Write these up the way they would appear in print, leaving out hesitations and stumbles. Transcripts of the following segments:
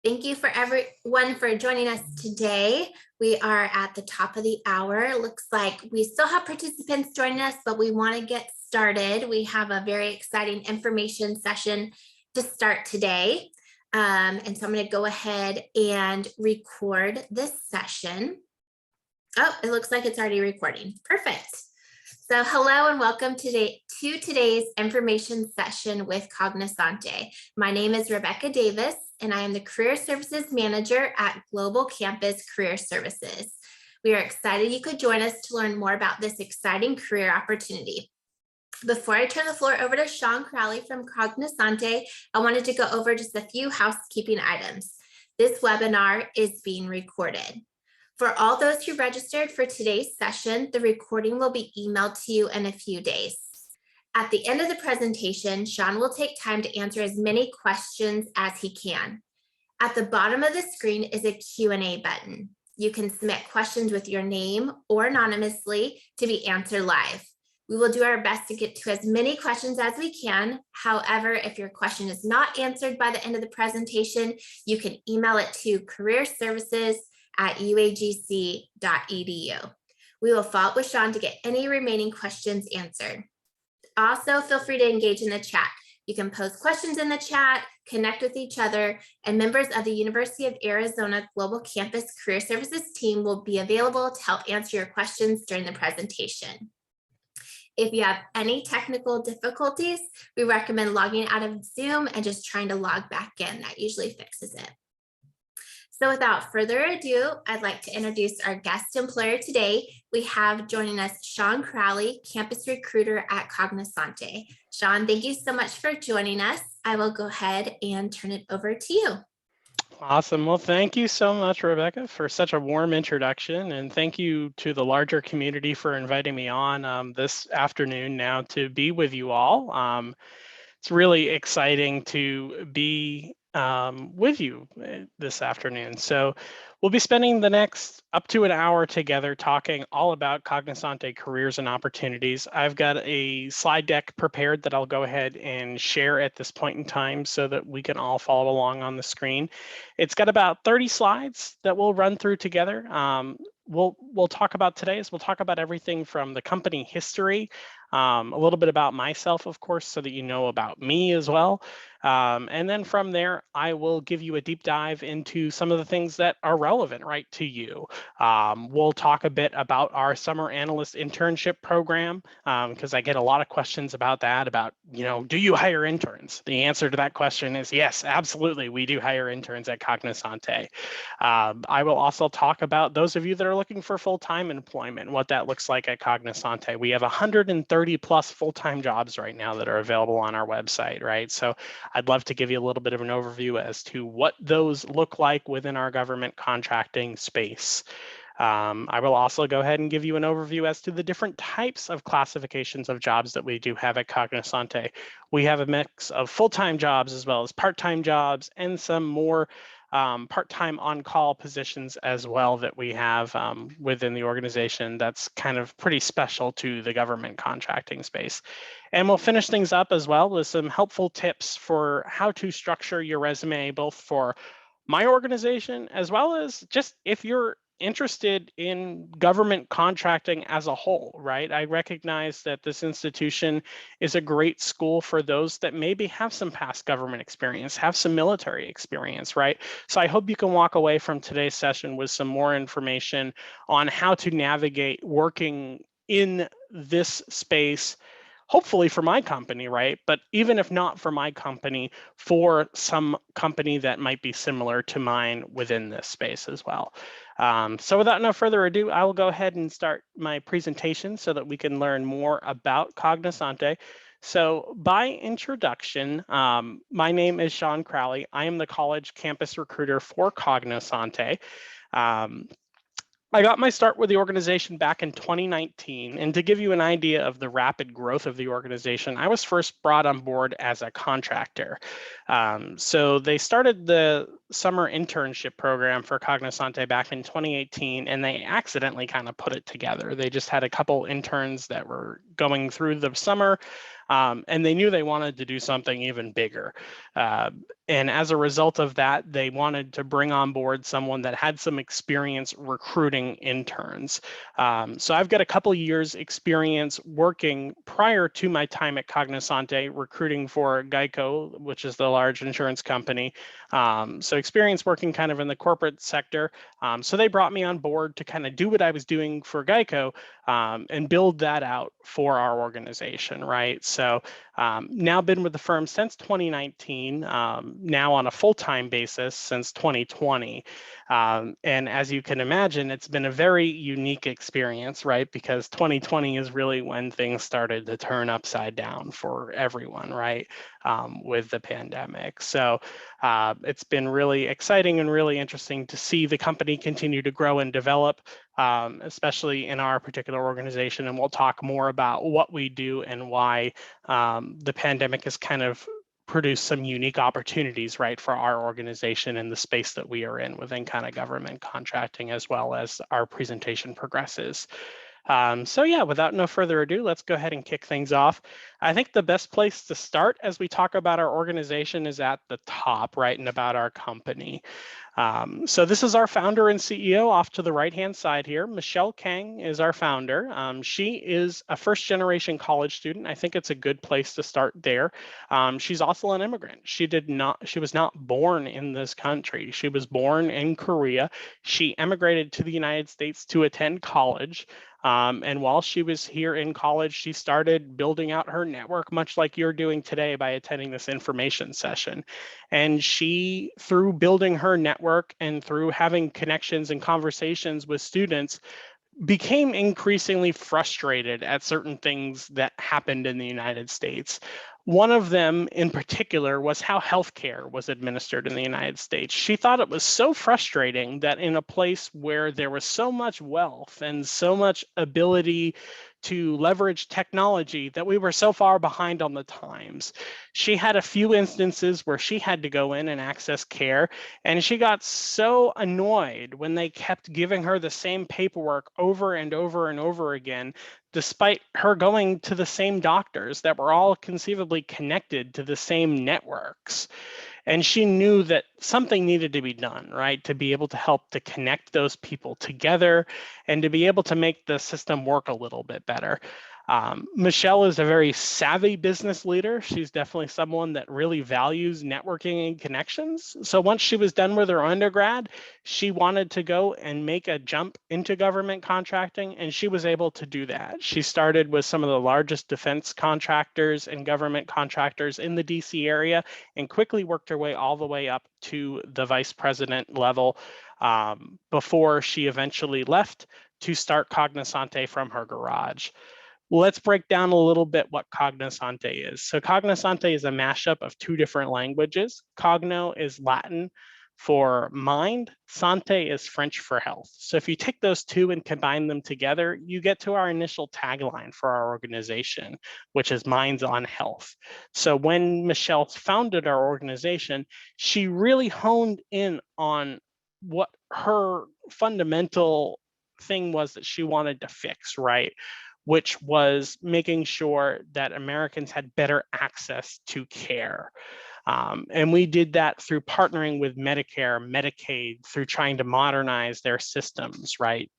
Thank you for everyone for joining us today. We are at the top of the hour. It looks like we still have participants joining us, but we want to get started. We have a very exciting information session to start today. And so I'm going to go ahead and record this session. Oh, it looks like it's already recording. Perfect. So hello and welcome to today's information session with Cognosante. My name is Rebecca Davis, and I am the Career Services Manager at Global Campus Career Services. We are excited you could join us to learn more about this exciting career opportunity. Before I turn the floor over to Sean Crowley from Cognosante, I wanted to go over just a few housekeeping items. This webinar is being recorded. For all those who registered for today's session, the recording will be emailed to you in a few days. At the end of the presentation, Sean will take time to answer as many questions as he can. At the bottom of the screen is a Q&A button. You can submit questions with your name or anonymously to be answered live. We will do our best to get to as many questions as we can. However, if your question is not answered by the end of the presentation, you can email it to careerservices@uagc.edu. We will follow up with Sean to get any remaining questions answered. Also, feel free to engage in the chat. You can post questions in the chat, connect with each other, and members of the University of Arizona Global Campus Career Services team will be available to help answer your questions during the presentation. If you have any technical difficulties, we recommend logging out of Zoom and just trying to log back in. That usually fixes it. So without further ado, I'd like to introduce our guest employer today. We have joining us Sean Crowley, campus recruiter at Cognosante. Sean, thank you so much for joining us. I will go ahead and turn it over to you. Awesome. Well, thank you so much, Rebecca, for such a warm introduction. And thank you to the larger community for inviting me on this afternoon now to be with you all. It's really exciting to be with you this afternoon. So we'll be spending the next up to an hour together talking all about Cognosante careers and opportunities. I've got a slide deck prepared that I'll go ahead and share at this point in time so that we can all follow along on the screen. It's got about 30 slides that we'll run through together. We'll talk about today is we'll talk about everything from the company history, a little bit about myself, of course, so that you know about me as well. And then from there, I will give you a deep dive into some of the things that are relevant, right, to you. We'll talk a bit about our summer analyst internship program, because I get a lot of questions about that, about, do you hire interns? The answer to that question is yes, absolutely. We do hire interns at Cognosante. I will also talk about those of you that are looking for full-time employment, what that looks like at Cognosante. We have 130 plus full-time jobs right now that are available on our website, right? So I'd love to give you a little bit of an overview as to what those look like within our government contracting space. I will also go ahead and give you an overview as to the different types of classifications of jobs that we do have at Cognosante. We have a mix of full-time jobs as well as part-time jobs and some more part-time on-call positions as well that we have within the organization that's kind of pretty special to the government contracting space. And we'll finish things up as well with some helpful tips for how to structure your resume, both for my organization as well as just if you're interested in government contracting as a whole, right? I recognize that this institution is a great school for those that maybe have some past government experience, have some military experience, right? So I hope you can walk away from today's session with some more information on how to navigate working in this space, hopefully for my company, right? But even if not for my company, for some company that might be similar to mine within this space as well. So without no further ado, I will go ahead and start my presentation so that we can learn more about Cognosante. So by introduction, my name is Sean Crowley. I am the college campus recruiter for Cognosante. I got my start with the organization back in 2019, and to give you an idea of the rapid growth of the organization, I was first brought on board as a contractor. So they started the summer internship program for Cognosante back in 2018, and they accidentally kind of put it together. They just had a couple interns that were going through the summer, And they knew they wanted to do something even bigger. And as a result of that, they wanted to bring on board someone that had some experience recruiting interns. So I've got a couple years experience working prior to my time at Cognosante, recruiting for Geico, which is the large insurance company. So experience working kind of in the corporate sector. So they brought me on board to kind of do what I was doing for Geico, and build that out for our organization, right? So now been with the firm since 2019, now on a full-time basis since 2020. And as you can imagine, it's been a very unique experience, right? Because 2020 is really when things started to turn upside down for everyone, right? With the pandemic. So it's been really exciting and really interesting to see the company continue to grow and develop, especially in our particular organization. And we'll talk more about what we do and why the pandemic has kind of produced some unique opportunities, right, for our organization and the space that we are in within kind of government contracting, as well as our presentation progresses. So yeah, without no further ado, let's go ahead and kick things off. I think the best place to start as we talk about our organization is at the top, right, and about our company. So this is our founder and CEO off to the right-hand side here. Michelle Kang is our founder. She is a first-generation college student. I think it's a good place to start there. She's also an immigrant. She was not born in this country. She was born in Korea. She emigrated to the United States to attend college. And while she was here in college, she started building out her network, much like you're doing today by attending this information session. And she, through building her network and through having connections and conversations with students, became increasingly frustrated at certain things that happened in the United States. One of them in particular was how healthcare was administered in the United States. She thought it was so frustrating that in a place where there was so much wealth and so much ability to leverage technology that we were so far behind on the times. She had a few instances where she had to go in and access care, and she got so annoyed when they kept giving her the same paperwork over and over and over again, despite her going to the same doctors that were all conceivably connected to the same networks. And she knew that something needed to be done, right, to be able to help to connect those people together and to be able to make the system work a little bit better. Michelle is a very savvy business leader. She's definitely someone that really values networking and connections. So once she was done with her undergrad, she wanted to go and make a jump into government contracting, and she was able to do that. She started with some of the largest defense contractors and government contractors in the DC area and quickly worked her way all the way up to the vice president level, before she eventually left to start Cognosante from her garage. Let's break down a little bit what Cognosante is. So Cognosante is a mashup of two different languages. Cogno is Latin for mind, sante is French for health. So if you take those two and combine them together, you get to our initial tagline for our organization, which is Minds on Health. So when Michelle founded our organization, she really honed in on what her fundamental thing was that she wanted to fix, right? Which was making sure that Americans had better access to care. And we did that through partnering with Medicare, Medicaid, through trying to modernize their systems, right?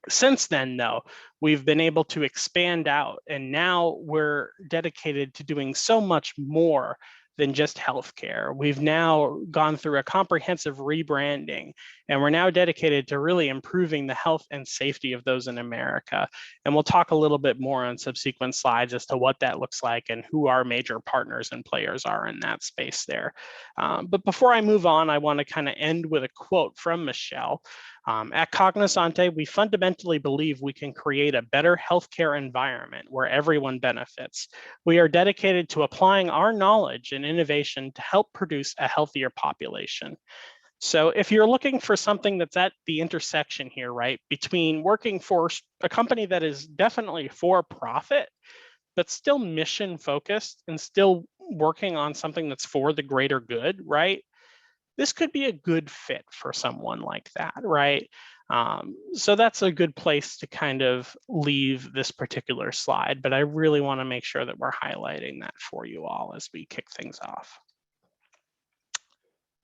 Since then, though, we've been able to expand out, and now we're dedicated to doing so much more than just healthcare. We've now gone through a comprehensive rebranding, and we're now dedicated to really improving the health and safety of those in America. And we'll talk a little bit more on subsequent slides as to what that looks like and who our major partners and players are in that space there. But before I move on, I want to kind of end with a quote from Michelle. At Cognosante, we fundamentally believe we can create a better healthcare environment where everyone benefits. We are dedicated to applying our knowledge and innovation to help produce a healthier population. So if you're looking for something that's at the intersection here, right, between working for a company that is definitely for profit, but still mission focused and still working on something that's for the greater good, right? This could be a good fit for someone like that, right? So that's a good place to kind of leave this particular slide, but I really want to make sure that we're highlighting that for you all as we kick things off.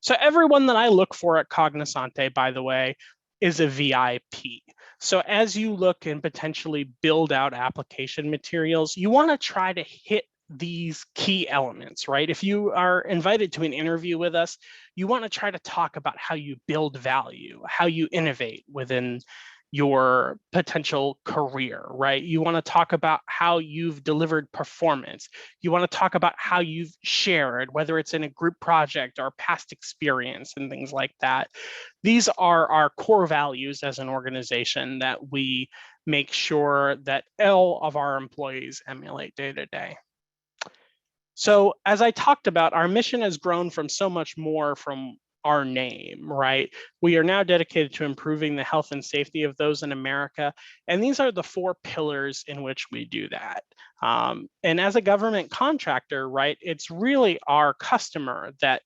So everyone that I look for at Cognosante, by the way, is a VIP. So as you look and potentially build out application materials, you want to try to hit these key elements, right? If you are invited to an interview with us, you want to try to talk about how you build value, how you innovate within your potential career, right? You want to talk about how you've delivered performance. You want to talk about how you've shared, whether it's in a group project or past experience and things like that. These are our core values as an organization that we make sure that all of our employees emulate day to day. So as I talked about, our mission has grown from so much more from our name, right? We are now dedicated to improving the health and safety of those in America. And these are the 4 pillars in which we do that. And as a government contractor, right, it's really our customer that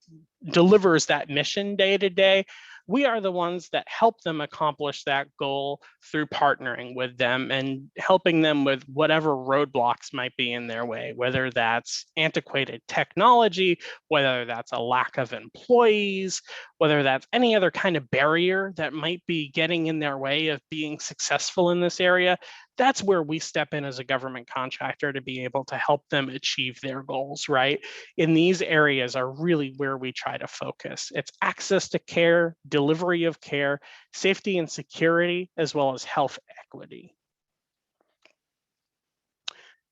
delivers that mission day to day. We are the ones that help them accomplish that goal through partnering with them and helping them with whatever roadblocks might be in their way, whether that's antiquated technology, whether that's a lack of employees, whether that's any other kind of barrier that might be getting in their way of being successful in this area. That's where we step in as a government contractor to be able to help them achieve their goals, right? In these areas are really where we try to focus. It's access to care, delivery of care, safety and security, as well as health equity.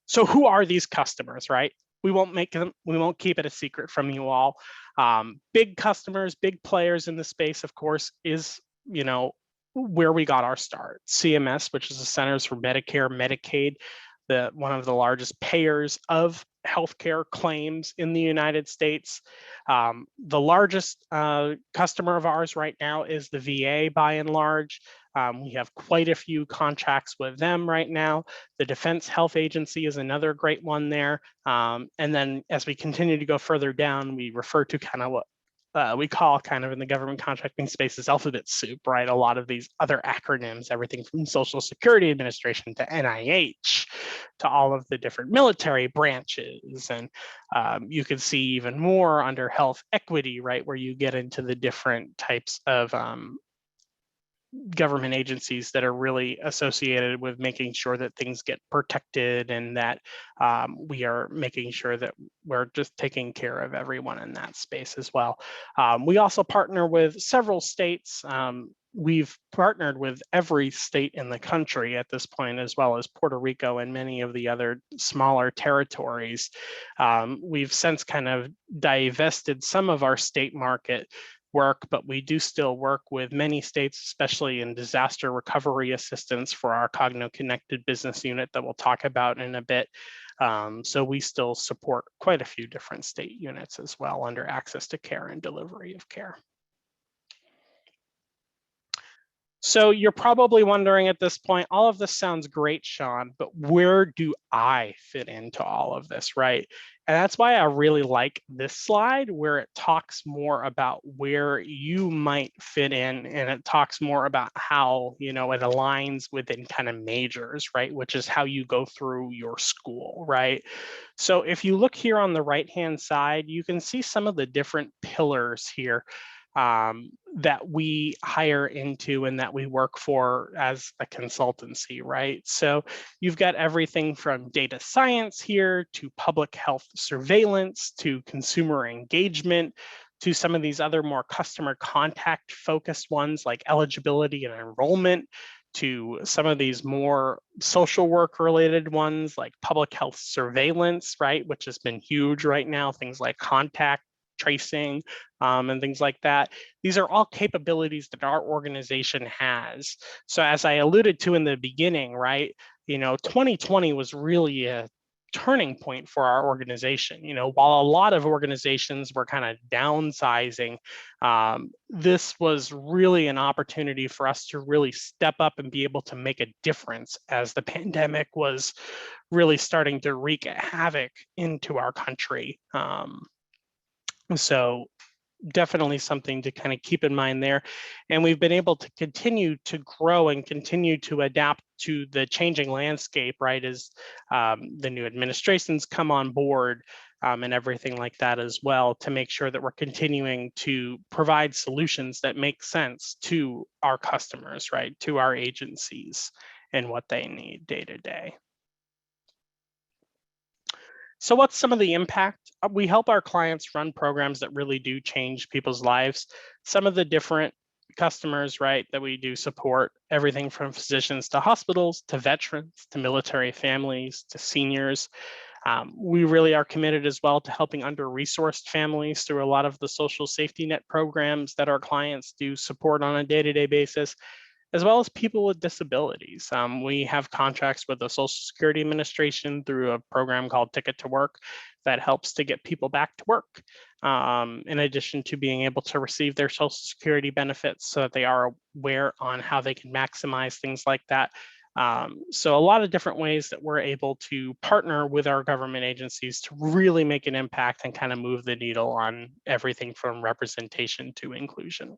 So who are these customers, right? We won't keep it a secret from you all. Big customers, big players in the space, of course, is, where we got our start. CMS, which is the Centers for Medicare, Medicaid, one of the largest payers of healthcare claims in the United States. The largest customer of ours right now is the VA by and large. We have quite a few contracts with them right now. The Defense Health Agency is another great one there. And then as we continue to go further down, we refer to kind of what we call kind of in the government contracting space is alphabet soup, right? A lot of these other acronyms, everything from Social Security Administration to NIH, to all of the different military branches. And you can see even more under health equity, right? Where you get into the different types of government agencies that are really associated with making sure that things get protected and that we are making sure that we're just taking care of everyone in that space as well. We also partner with several states. We've partnered with every state in the country at this point, as well as Puerto Rico and many of the other smaller territories. We've since kind of divested some of our state market work, but we do still work with many states, especially in disaster recovery assistance for our Cogno Connected business unit that we'll talk about in a bit. So we still support quite a few different state units as well under access to care and delivery of care. So you're probably wondering at this point, all of this sounds great, Sean, but where do I fit into all of this, right? And that's why I really like this slide where it talks more about where you might fit in, and it talks more about how, it aligns within kind of majors, right? Which is how you go through your school, right? So if you look here on the right-hand side, you can see some of the different pillars here that we hire into and that we work for as a consultancy, right? So you've got everything from data science here to public health surveillance to consumer engagement to some of these other more customer contact focused ones like eligibility and enrollment, to some of these more social work related ones like public health surveillance, right? Which has been huge right now, things like contact tracing and things like that. These are all capabilities that our organization has. So as I alluded to in the beginning, right, 2020 was really a turning point for our organization. While a lot of organizations were kind of downsizing, this was really an opportunity for us to really step up and be able to make a difference as the pandemic was really starting to wreak havoc into our country. So definitely something to kind of keep in mind there. And we've been able to continue to grow and continue to adapt to the changing landscape, right, as the new administrations come on board, and everything like that as well, to make sure that we're continuing to provide solutions that make sense to our customers, right, to our agencies and what they need day to day. So what's some of the impact? We help our clients run programs that really do change people's lives. Some of the different customers, right, that we do support, everything from physicians to hospitals, to veterans, to military families, to seniors. We really are committed as well to helping under-resourced families through a lot of the social safety net programs that our clients do support on a day-to-day basis, as well as people with disabilities. We have contracts with the Social Security Administration through a program called Ticket to Work that helps to get people back to work, in addition to being able to receive their Social Security benefits so that they are aware on how they can maximize things like that. So a lot of different ways that we're able to partner with our government agencies to really make an impact and kind of move the needle on everything from representation to inclusion.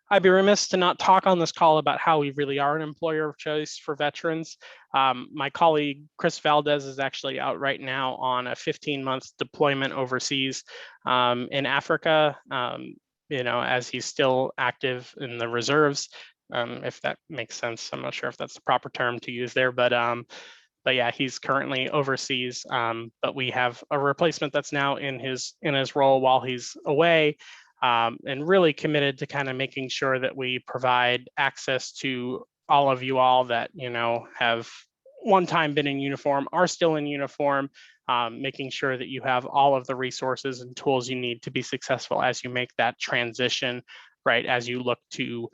I'd be remiss to not talk on this call about how we really are an employer of choice for veterans. My colleague, Chris Valdez, is actually out right now on a 15-month deployment overseas in Africa, as he's still active in the reserves, if that makes sense. I'm not sure if that's the proper term to use there, but yeah, he's currently overseas, but we have a replacement that's now in his role while he's away. And really committed to kind of making sure that we provide access to all of you all that, have one time been in uniform, are still in uniform, making sure that you have all of the resources and tools you need to be successful as you make that transition, right, as you look to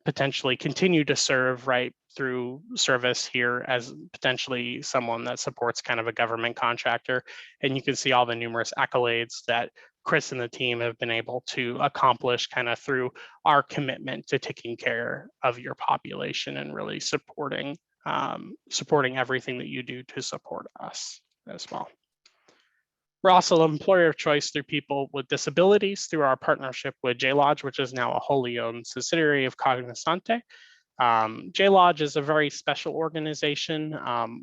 potentially continue to serve, right, through service here as potentially someone that supports kind of a government contractor. And you can see all the numerous accolades that Chris and the team have been able to accomplish kind of through our commitment to taking care of your population and really supporting everything that you do to support us as well. We're also an employer of choice through people with disabilities through our partnership with JLodge, which is now a wholly owned subsidiary of Cognosante. JLodge is a very special organization.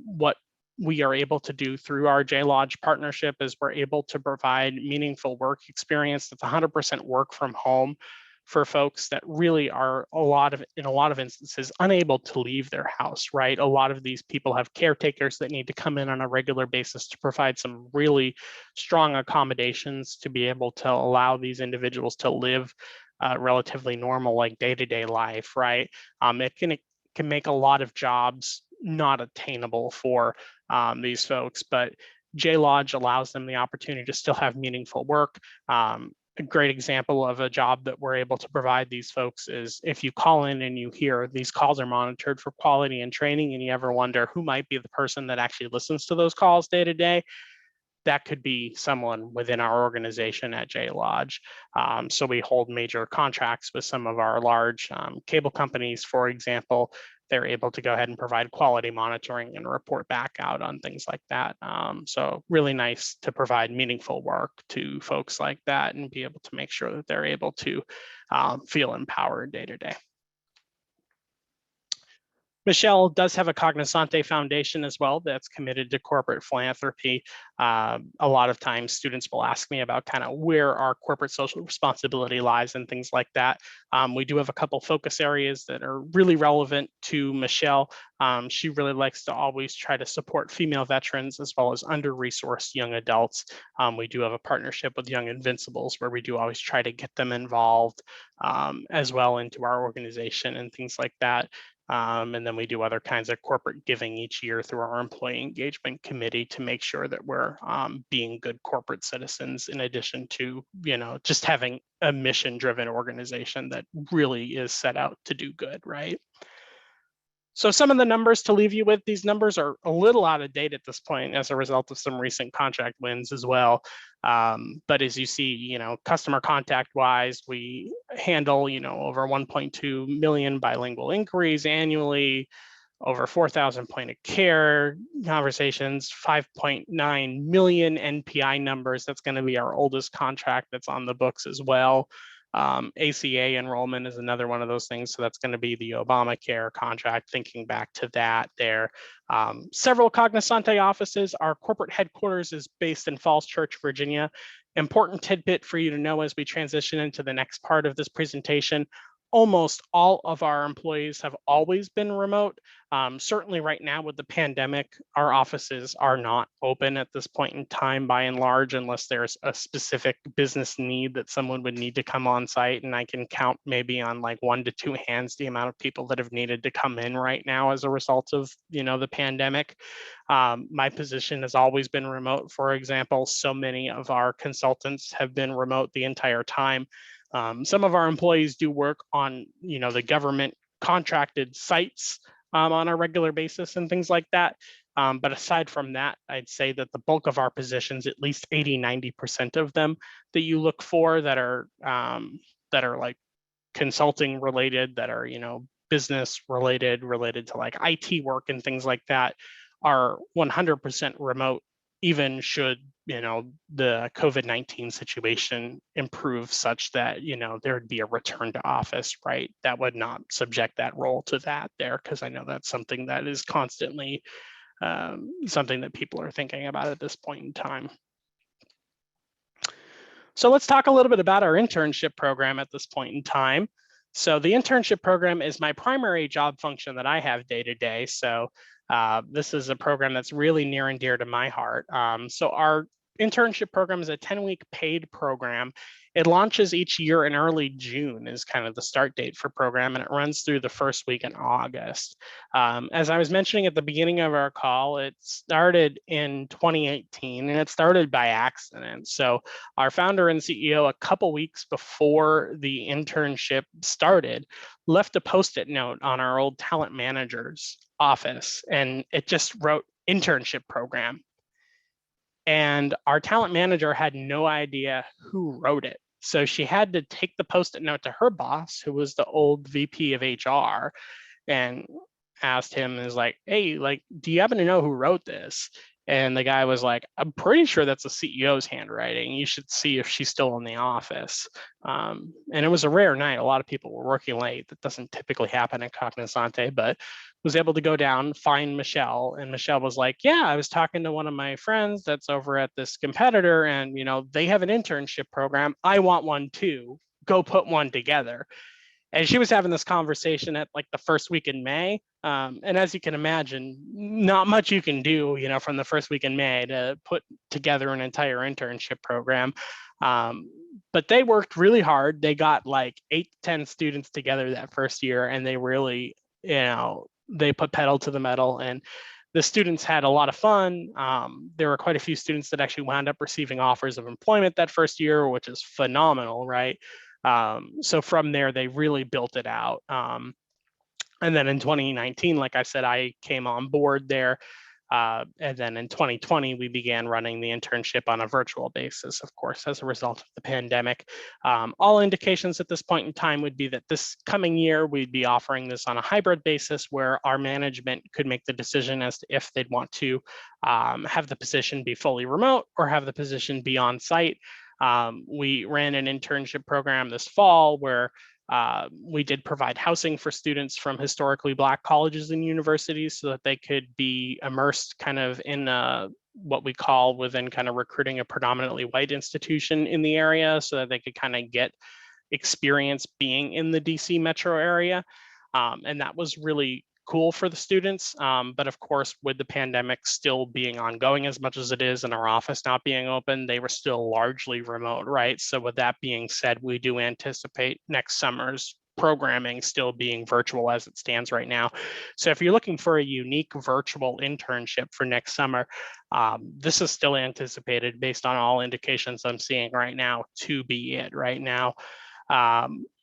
What we are able to do through our JLodge partnership is we're able to provide meaningful work experience that's 100% work from home for folks that really are in a lot of instances unable to leave their house, right? A lot of these people have caretakers that need to come in on a regular basis to provide some really strong accommodations to be able to allow these individuals to live relatively normal, like day-to-day life, right? It can make a lot of jobs not attainable for these folks, but JLodge allows them the opportunity to still have meaningful work. A great example of a job that we're able to provide these folks is if you call in and you hear these calls are monitored for quality and training, and you ever wonder who might be the person that actually listens to those calls day to day, that could be someone within our organization at JLodge. So we hold major contracts with some of our large cable companies, for example. They're able to go ahead and provide quality monitoring and report back out on things like that. So really nice to provide meaningful work to folks like that and be able to make sure that they're able to feel empowered day to day. Michelle does have a Cognosante Foundation as well that's committed to corporate philanthropy. A lot of times students will ask me about kind of where our corporate social responsibility lies and things like that. We do have a couple focus areas that are really relevant to Michelle. She really likes to always try to support female veterans as well as under-resourced young adults. We do have a partnership with Young Invincibles where we do always try to get them involved as well into our organization and things like that. And then we do other kinds of corporate giving each year through our employee engagement committee to make sure that we're being good corporate citizens, in addition to, just having a mission-driven organization that really is set out to do good, right? So some of the numbers to leave you with, these numbers are a little out of date at this point as a result of some recent contract wins as well. But as you see, customer contact wise, we handle, over 1.2 million bilingual inquiries annually, over 4,000 point of care conversations, 5.9 million NPI numbers. That's going to be our oldest contract that's on the books as well. ACA enrollment is another one of those things. So that's going to be the Obamacare contract, thinking back to that there. Several Cognosante offices. Our corporate headquarters is based in Falls Church, Virginia. Important tidbit for you to know as we transition into the next part of this presentation. Almost all of our employees have always been remote. Certainly right now with the pandemic, our offices are not open at this point in time by and large, unless there's a specific business need that someone would need to come on site. And I can count maybe on like 1 to 2 hands the amount of people that have needed to come in right now as a result of, the pandemic. My position has always been remote. For example, so many of our consultants have been remote the entire time. Some of our employees do work on, the government contracted sites on a regular basis and things like that. But aside from that, I'd say that the bulk of our positions, at least 80–90% of them that you look for that are like consulting related, that are, business related to like IT work and things like that, are 100% remote, even should the COVID-19 situation improve such that there would be a return to office, right? That would not subject that role to that there, because I know that's something that is constantly something that people are thinking about at this point in time. So let's talk a little bit about our internship program at this point in time. So the internship program is my primary job function that I have day to day. So this is a program that's really near and dear to my heart. So our internship program is a 10-week paid program. It launches each year in early June is kind of the start date for program, and it runs through the first week in August. As I was mentioning at the beginning of our call, it started in 2018, and it started by accident. So our founder and CEO, a couple weeks before the internship started, left a Post-it note on our old talent manager's office, and it just wrote internship program. And our talent manager had no idea who wrote it. So she had to take the Post-it note to her boss, who was the old VP of HR, and asked him, is like, hey, like, do you happen to know who wrote this? And the guy was like, I'm pretty sure that's the CEO's handwriting. You should see if she's still in the office. And it was a rare night. A lot of people were working late. That doesn't typically happen at Cognosante, but was able to go down, find Michelle. And Michelle was like, yeah, I was talking to one of my friends that's over at this competitor, and they have an internship program. I want one too. Go put one together. And she was having this conversation at like the first week in May. And as you can imagine, not much you can do, from the first week in May to put together an entire internship program. But they worked really hard. They got like 8 to 10 students together that first year, and they really, they put pedal to the metal, and the students had a lot of fun. There were quite a few students that actually wound up receiving offers of employment that first year, which is phenomenal, right? So from there, they really built it out. And then in 2019, like I said, I came on board there. And then in 2020, we began running the internship on a virtual basis, of course, as a result of the pandemic. All indications at this point in time would be that this coming year, we'd be offering this on a hybrid basis, where our management could make the decision as to if they'd want to have the position be fully remote or have the position be on site. We ran an internship program this fall where we did provide housing for students from historically Black colleges and universities so that they could be immersed kind of in what we call within kind of recruiting a predominantly white institution in the area, so that they could kind of get experience being in the DC metro area. And that was really cool for the students. But of course, with the pandemic still being ongoing as much as it is, and our office not being open, they were still largely remote, right? So with that being said, we do anticipate next summer's programming still being virtual as it stands right now. So if you're looking for a unique virtual internship for next summer, this is still anticipated based on all indications I'm seeing right now to be it right now.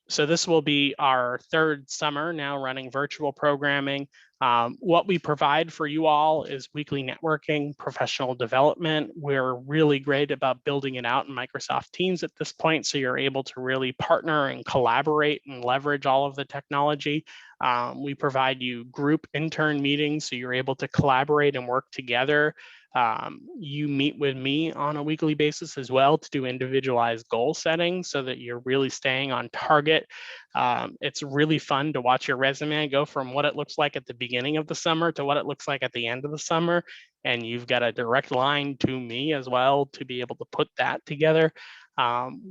So this will be our third summer now running virtual programming. What we provide for you all is weekly networking, professional development. We're really great about building it out in Microsoft Teams at this point, so you're able to really partner and collaborate and leverage all of the technology. We provide you group intern meetings, so you're able to collaborate and work together. You meet with me on a weekly basis as well to do individualized goal setting so that you're really staying on target. It's really fun to watch your resume go from what it looks like at the beginning of the summer to what it looks like at the end of the summer. And you've got a direct line to me as well to be able to put that together.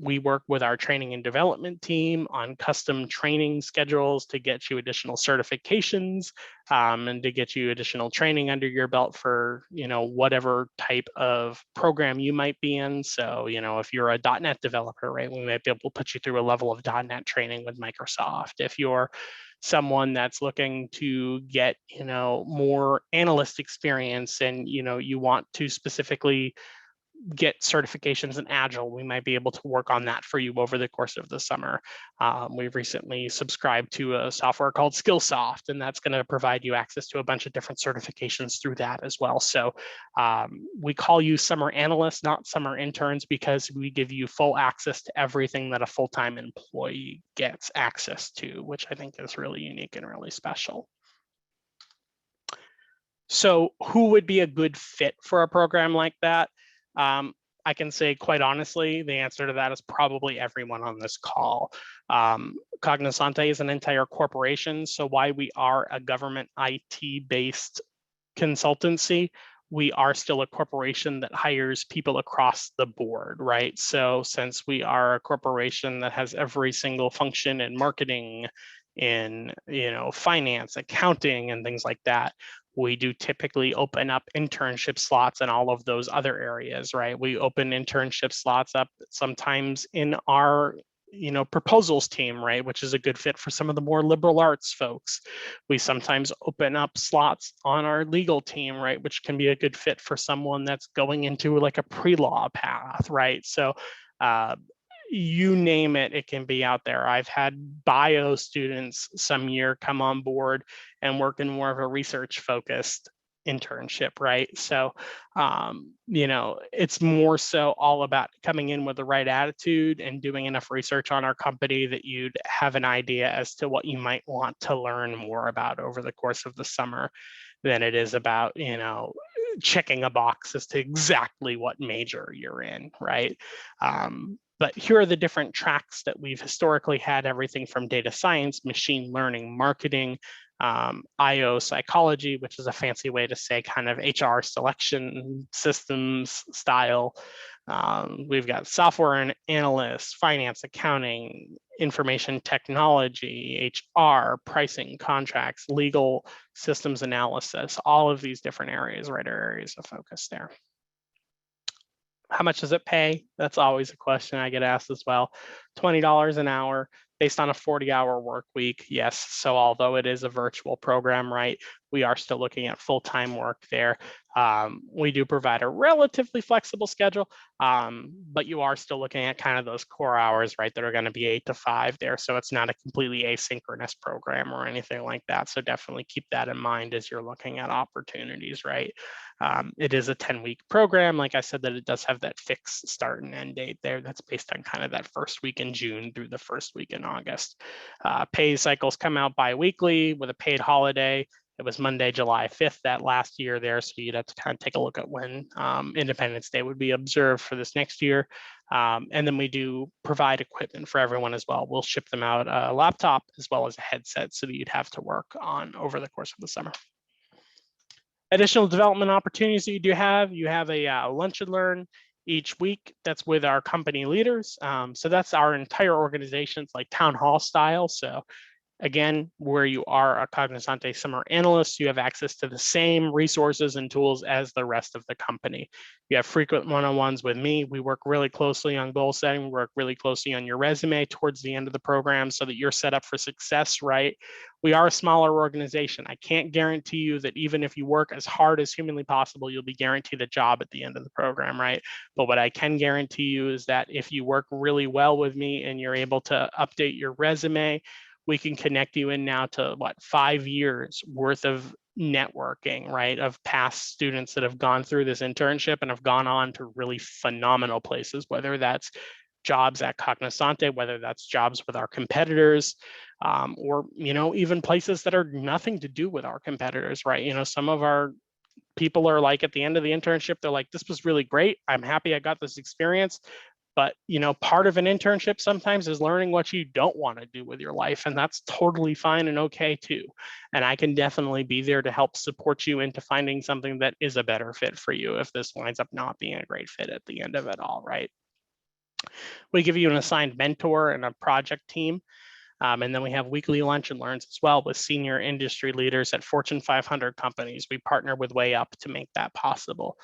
We work with our training and development team on custom training schedules to get you additional certifications and to get you additional training under your belt for, whatever type of program you might be in. So, if you're a .NET developer, right, we might be able to put you through a level of .NET training with Microsoft. If you're someone that's looking to get, more analyst experience and, you want to specifically get certifications in Agile, we might be able to work on that for you over the course of the summer. We've recently subscribed to a software called Skillsoft, and that's going to provide you access to a bunch of different certifications through that as well. So we call you summer analysts, not summer interns, because we give you full access to everything that a full-time employee gets access to, which I think is really unique and really special. So who would be a good fit for a program like that? I can say quite honestly, the answer to that is probably everyone on this call. Cognosante is an entire corporation, so while we are a government IT-based consultancy, we are still a corporation that hires people across the board, right? So since we are a corporation that has every single function in marketing, in finance, accounting, and things like that, we do typically open up internship slots in all of those other areas, right? We open internship slots up sometimes in our proposals team, right, which is a good fit for some of the more liberal arts folks. We sometimes open up slots on our legal team, right, which can be a good fit for someone that's going into like a pre-law path, right? So you name it, it can be out there. I've had bio students some year come on board and work in more of a research focused internship, right? So, it's more so all about coming in with the right attitude and doing enough research on our company that you'd have an idea as to what you might want to learn more about over the course of the summer than it is about, checking a box as to exactly what major you're in, right? But here are the different tracks that we've historically had, everything from data science, machine learning, marketing, IO psychology, which is a fancy way to say kind of HR selection systems style. We've got software and analysts, finance, accounting, information technology, HR, pricing, contracts, legal, systems analysis, all of these different areas, right, are areas of focus there. How much does it pay? That's always a question I get asked as well. $20 an hour based on a 40-hour work week. Yes. So although it is a virtual program, right, we are still looking at full-time work there. We do provide a relatively flexible schedule, but you are still looking at kind of those core hours, right, that are going to be 8 to 5 there. So it's not a completely asynchronous program or anything like that. So definitely keep that in mind as you're looking at opportunities, right? It is a 10-week program. Like I said, that it does have that fixed start and end date there. That's based on kind of that first week in June through the first week in August. Pay cycles come out bi-weekly with a paid holiday. It was Monday, July 5th that last year there. So you'd have to kind of take a look at when Independence Day would be observed for this next year. And then we do provide equipment for everyone as well. We'll ship them out a laptop as well as a headset so that you'd have to work on over the course of the summer. Additional development opportunities that you have a lunch and learn each week that's with our company leaders. So that's our entire organization. It's like town hall style. So Again, where you are a Cognosante summer analyst, you have access to the same resources and tools as the rest of the company. You have frequent one-on-ones with me. We work really closely on goal setting, we work really closely on your resume towards the end of the program so that you're set up for success, right? We are a smaller organization. I can't guarantee you that even if you work as hard as humanly possible, you'll be guaranteed a job at the end of the program, right? But what I can guarantee you is that if you work really well with me and you're able to update your resume, we can connect you in now to 5 years worth of networking, right? Of past students that have gone through this internship and have gone on to really phenomenal places, whether that's jobs at Cognosante, whether that's jobs with our competitors, or, even places that are nothing to do with our competitors, right? Some of our people are like at the end of the internship, they're like, this was really great. I'm happy I got this experience. But part of an internship sometimes is learning what you don't want to do with your life, and that's totally fine and okay too. And I can definitely be there to help support you into finding something that is a better fit for you if this winds up not being a great fit at the end of it all, right? We give you an assigned mentor and a project team. And then we have weekly lunch and learns as well with senior industry leaders at Fortune 500 companies. We partner with Way Up to make that possible.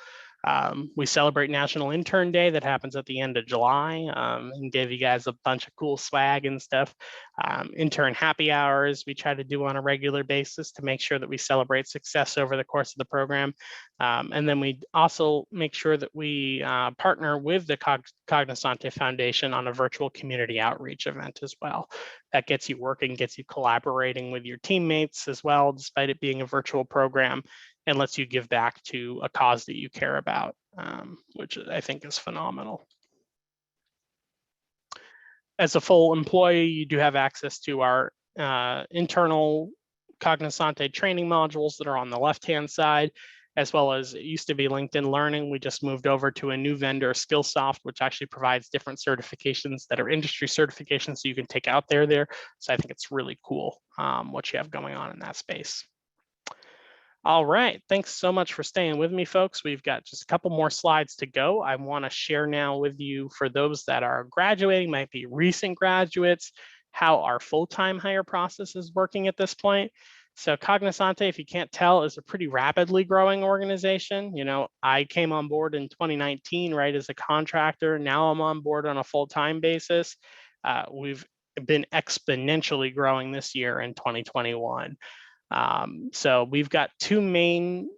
We celebrate National Intern Day that happens at the end of July, and gave you guys a bunch of cool swag and stuff. Intern happy hours we try to do on a regular basis to make sure that we celebrate success over the course of the program. And then we also make sure that we partner with the Cognosante Foundation on a virtual community outreach event as well. That gets you working, gets you collaborating with your teammates as well, despite it being a virtual program, and lets you give back to a cause that you care about, which I think is phenomenal. As a full employee, you do have access to our internal Cognosante training modules that are on the left-hand side, as well as it used to be LinkedIn Learning. We just moved over to a new vendor, Skillsoft, which actually provides different certifications that are industry certifications so you can take out there. So I think it's really cool what you have going on in that space. All right, thanks so much for staying with me, folks. We've got just a couple more slides to go. I want to share now with you, for those that are graduating, might be recent graduates, how our full-time hire process is working at this point. So Cognosante, if you can't tell, is a pretty rapidly growing organization. I came on board in 2019, right, as a contractor. Now I'm on board on a full-time basis. We've been exponentially growing this year in 2021. So we've got two main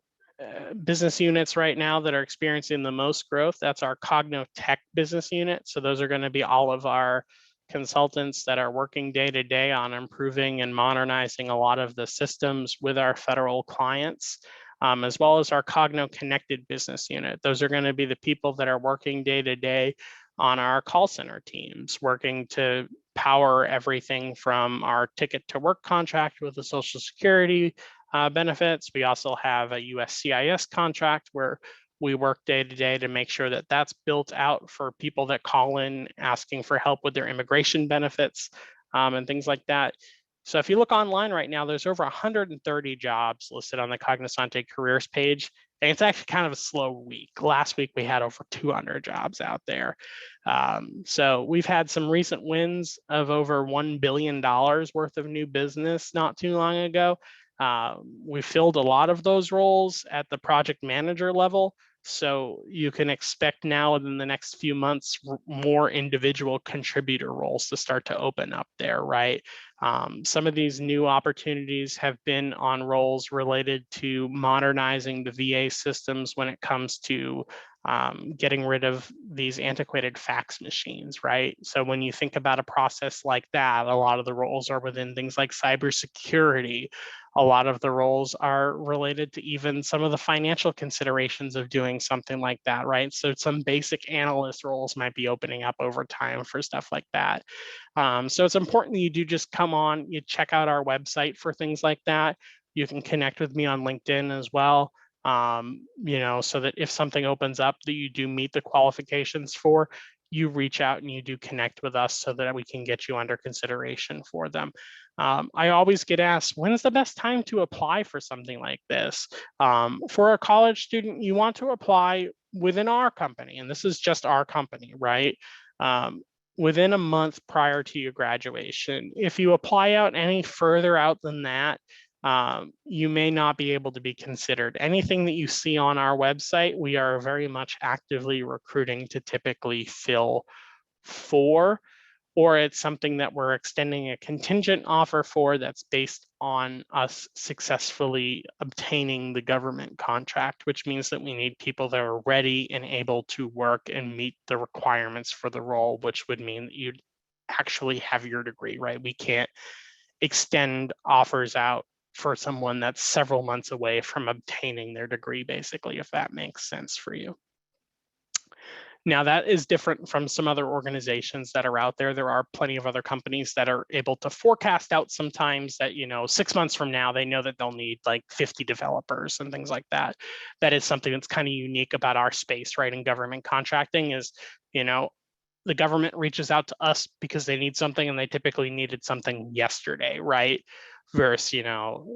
business units right now that are experiencing the most growth. That's our Cogno Tech business unit. So those are going to be all of our consultants that are working day to day on improving and modernizing a lot of the systems with our federal clients, as well as our Cogno Connected business unit. Those are going to be the people that are working day to day on our call center teams, working to power everything from our ticket to work contract with the Social Security benefits. We also have a USCIS contract where we work day to day to make sure that that's built out for people that call in asking for help with their immigration benefits and things like that. So if you look online right now, there's over 130 jobs listed on the Cognosante careers page. And it's actually kind of a slow week. Last week, we had over 200 jobs out there. So we've had some recent wins of over $1 billion worth of new business not too long ago. We filled a lot of those roles at the project manager level. So you can expect now within the next few months, more individual contributor roles to start to open up there, right? Some of these new opportunities have been on roles related to modernizing the VA systems when it comes to getting rid of these antiquated fax machines, right? So when you think about a process like that, a lot of the roles are within things like cybersecurity. A lot of the roles are related to even some of the financial considerations of doing something like that, right? So some basic analyst roles might be opening up over time for stuff like that. So it's important that you do just come on, you check out our website for things like that. You can connect with me on LinkedIn as well, so that if something opens up that you do meet the qualifications for, you reach out and you do connect with us so that we can get you under consideration for them. I always get asked, when's the best time to apply for something like this? For a college student, you want to apply within our company, and this is just our company, right? within a month prior to your graduation. If you apply out any further out than that, you may not be able to be considered. Anything that you see on our website, we are very much actively recruiting to typically fill for, or it's something that we're extending a contingent offer for that's based on us successfully obtaining the government contract, which means that we need people that are ready and able to work and meet the requirements for the role, which would mean that you'd actually have your degree, right? We can't extend offers out for someone that's several months away from obtaining their degree, basically, if that makes sense for you. Now, that is different from some other organizations that are out there. There are plenty of other companies that are able to forecast out sometimes that, 6 months from now, they know that they'll need like 50 developers and things like that. That is something that's kind of unique about our space, right? In government contracting is, the government reaches out to us because they need something and they typically needed something yesterday, right? Versus,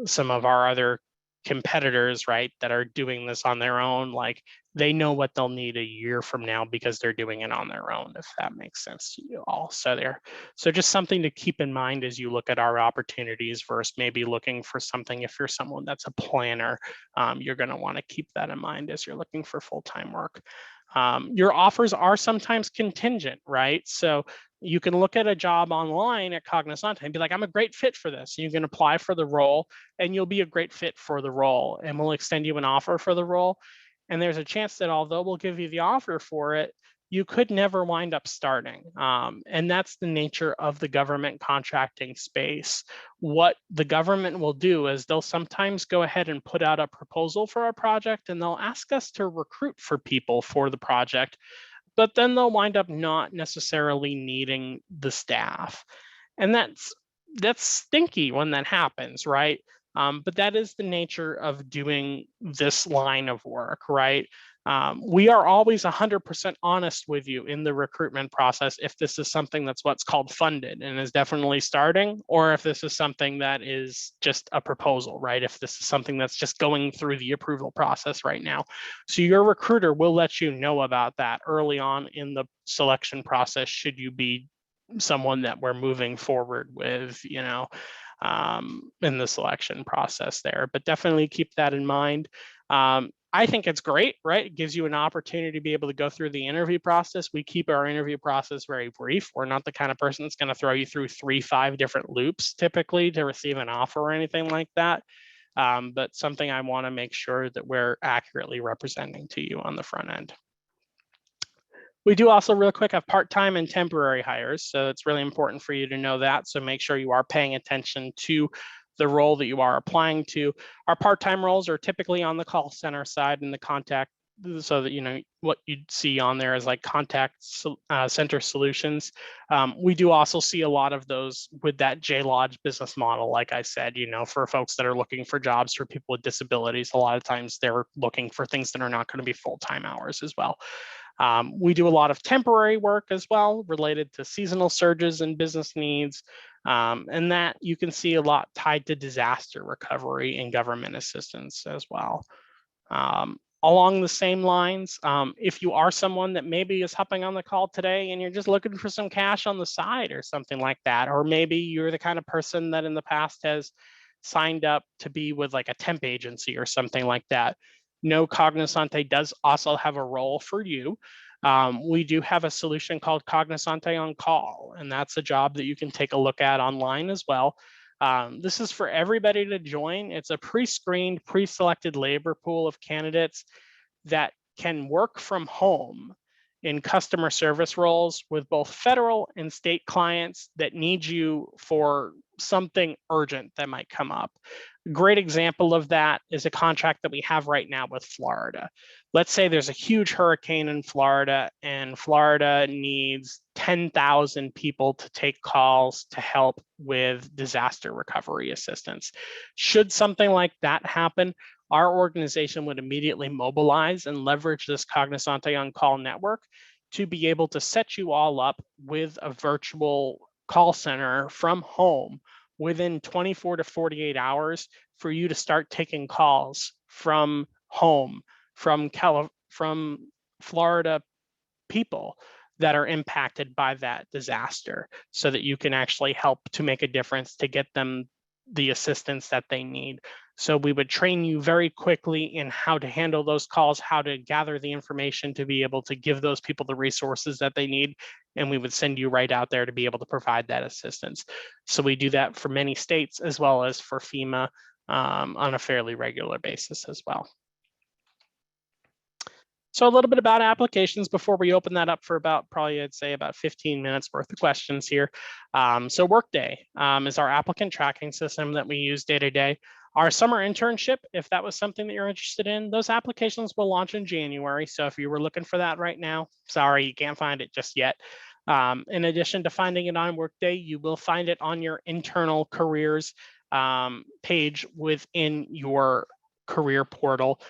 some of our other competitors, right, that are doing this on their own, like they know what they'll need a year from now because they're doing it on their own, if that makes sense to you all. So just something to keep in mind as you look at our opportunities versus maybe looking for something. If you're someone that's a planner, you're going to want to keep that in mind as you're looking for full-time work. Your offers are sometimes contingent, right? So you can look at a job online at Cognosante and be like, I'm a great fit for this. You can apply for the role and you'll be a great fit for the role, and we'll extend you an offer for the role. And there's a chance that although we'll give you the offer for it, you could never wind up starting. And that's the nature of the government contracting space. What the government will do is they'll sometimes go ahead and put out a proposal for a project, and they'll ask us to recruit for people for the project, but then they'll wind up not necessarily needing the staff. And that's stinky when that happens, right? But that is the nature of doing this line of work, right? We are always 100% honest with you in the recruitment process if this is something that's what's called funded and is definitely starting, or if this is something that is just a proposal, right? If this is something that's just going through the approval process right now. So your recruiter will let you know about that early on in the selection process, should you be someone that we're moving forward with, in the selection process there. But definitely keep that in mind. I think it's great, right? It gives you an opportunity to be able to go through the interview process. We keep our interview process very brief. We're not the kind of person that's going to throw you through 3-5 different loops typically to receive an offer or anything like that. But something I want to make sure that we're accurately representing to you on the front end. We do also, real quick, have part-time and temporary hires. So it's really important for you to know that. So make sure you are paying attention to the role that you are applying to. Our part-time roles are typically on the call center side and the contact, so that what you'd see on there is like contact center solutions. We do also see a lot of those with that JLodge business model. Like I said, for folks that are looking for jobs for people with disabilities, a lot of times they're looking for things that are not going to be full-time hours as well. We do a lot of temporary work as well related to seasonal surges and business needs. And that you can see a lot tied to disaster recovery and government assistance as well. Along the same lines, if you are someone that maybe is hopping on the call today and you're just looking for some cash on the side or something like that, or maybe you're the kind of person that in the past has signed up to be with like a temp agency or something like that, no, Cognosante does also have a role for you. We do have a solution called Cognosante on Call, and that's a job that you can take a look at online as well. This is for everybody to join. It's a pre-screened, pre-selected labor pool of candidates that can work from home in customer service roles with both federal and state clients that need you for something urgent that might come up. A great example of that is a contract that we have right now with Florida. Let's say there's a huge hurricane in Florida and Florida needs 10,000 people to take calls to help with disaster recovery assistance. Should something like that happen, our organization would immediately mobilize and leverage this Cognosante on Call network to be able to set you all up with a virtual call center from home within 24 to 48 hours for you to start taking calls from home, from Florida people that are impacted by that disaster so that you can actually help to make a difference to get them the assistance that they need. So we would train you very quickly in how to handle those calls, how to gather the information to be able to give those people the resources that they need. And we would send you right out there to be able to provide that assistance. So we do that for many states as well as for FEMA on a fairly regular basis as well. So a little bit about applications before we open that up for about probably I'd say about 15 minutes worth of questions here. So Workday is our applicant tracking system that we use day to day. Our summer internship, if that was something that you're interested in, those applications will launch in January. So if you were looking for that right now, sorry, you can't find it just yet. In addition to finding it on Workday, you will find it on your internal careers page within your career portal.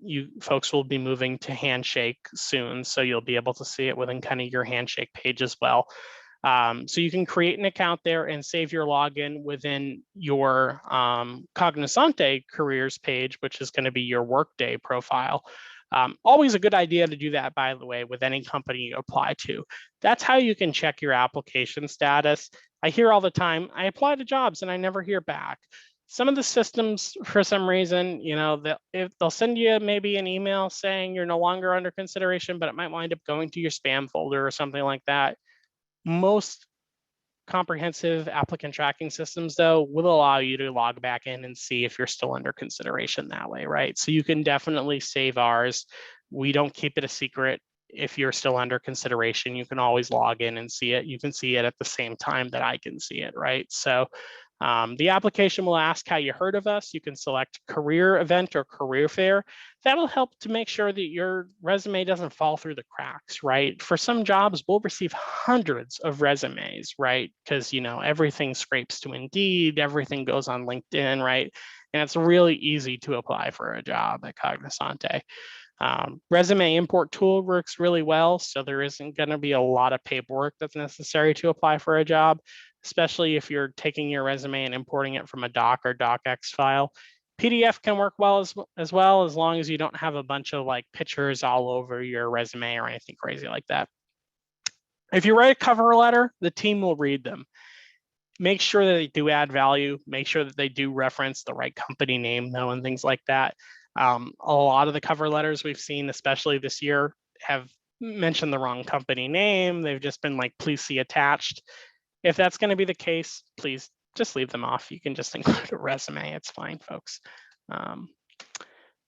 You folks will be moving to Handshake soon, so you'll be able to see it within kind of your Handshake page as well. So you can create an account there and save your login within your Cognosante careers page, which is going to be your Workday profile. Always a good idea to do that, by the way, with any company you apply to. That's how you can check your application status. I hear all the time, I apply to jobs and I never hear back. Some of the systems, for some reason, you know, they'll send you maybe an email saying you're no longer under consideration, but it might wind up going to your spam folder or something like that. Most comprehensive applicant tracking systems, though, will allow you to log back in and see if you're still under consideration that way, right? So you can definitely save ours. We don't keep it a secret. If you're still under consideration, you can always log in and see it. You can see it at the same time that I can see it, right? So the application will ask how you heard of us. You can select career event or career fair. That'll help to make sure that your resume doesn't fall through the cracks, right? For some jobs, we'll receive hundreds of resumes, right? Because, you know, everything scrapes to Indeed, everything goes on LinkedIn, right? And it's really easy to apply for a job at Cognosante. Resume import tool works really well, so there isn't going to be a lot of paperwork that's necessary to apply for a job, especially if you're taking your resume and importing it from a doc or docx file. PDF can work well as well, as long as you don't have a bunch of like pictures all over your resume or anything crazy like that. If you write a cover letter, the team will read them. Make sure that they do add value, make sure that they do reference the right company name though, and things like that. A lot of the cover letters we've seen, especially this year, have mentioned the wrong company name. They've just been like, please see attached. If that's going to be the case, please just leave them off. You can just include a resume. It's fine, folks.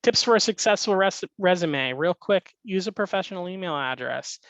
Tips for a successful resume. Real quick, use a professional email address.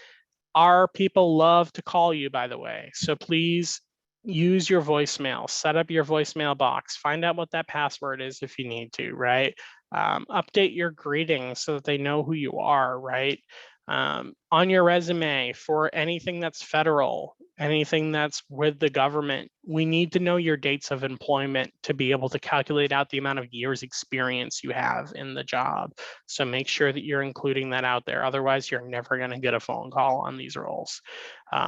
Our people love to call you, by the way. So please use your voicemail, set up your voicemail box, find out what that password is if you need to, right? Update your greetings so that they know who you are, right? On your resume for anything that's federal, anything that's with the government, we need to know your dates of employment to be able to calculate out the amount of years experience you have in the job. So make sure that you're including that out there. Otherwise, you're never going to get a phone call on these roles.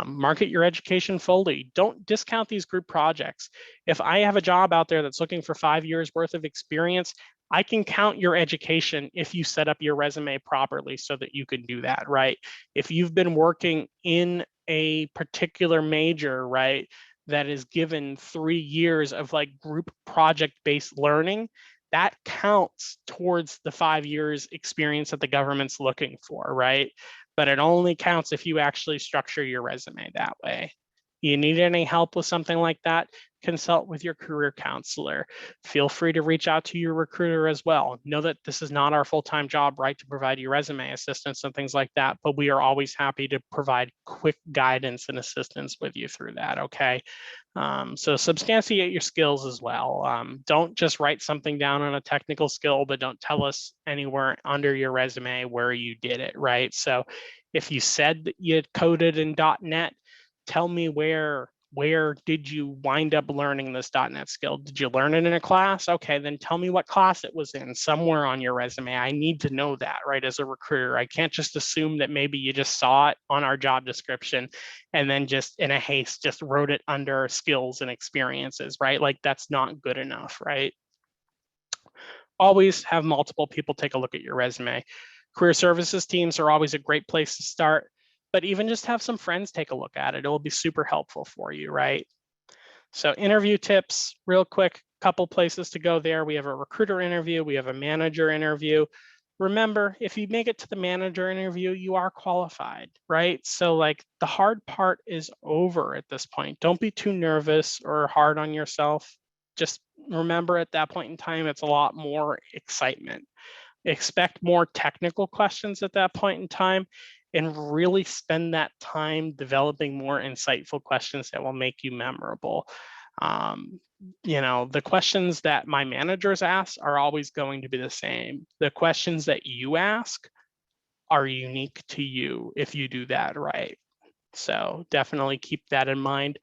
Market your education fully. Don't discount these group projects. If I have a job out there that's looking for 5 years worth of experience, I can count your education if you set up your resume properly so that you can do that, right? If you've been working in a particular major, right, that is given 3 years of like group project-based learning, that counts towards the 5 years experience that the government's looking for, right? But it only counts if you actually structure your resume that way. You need any help with something like that? Consult with your career counselor. Feel free to reach out to your recruiter as well. Know that this is not our full-time job, right, to provide you resume assistance and things like that, but we are always happy to provide quick guidance and assistance with you through that, okay? So substantiate your skills as well. Don't just write something down on a technical skill, but don't tell us anywhere under your resume where you did it, right? So if you said that you coded in .NET, tell me where did you wind up learning this .NET skill? Did you learn it in a class? Okay, then tell me what class it was in somewhere on your resume. I need to know that, right, as a recruiter. I can't just assume that maybe you just saw it on our job description and then just in a haste just wrote it under skills and experiences, right? Like that's not good enough, right? Always have multiple people take a look at your resume. Career services teams are always a great place to start. but even just have some friends take a look at it. It will be super helpful for you, right? So interview tips, real quick, couple places to go there. We have a recruiter interview, we have a manager interview. Remember, if you make it to the manager interview, you are qualified, right? So like the hard part is over at this point. Don't be too nervous or hard on yourself. Just remember at that point in time, it's a lot more excitement. Expect more technical questions at that point in time and really spend that time developing more insightful questions that will make you memorable. The questions that my managers ask are always going to be the same. The questions that you ask are unique to you if you do that right. So definitely keep that in mind.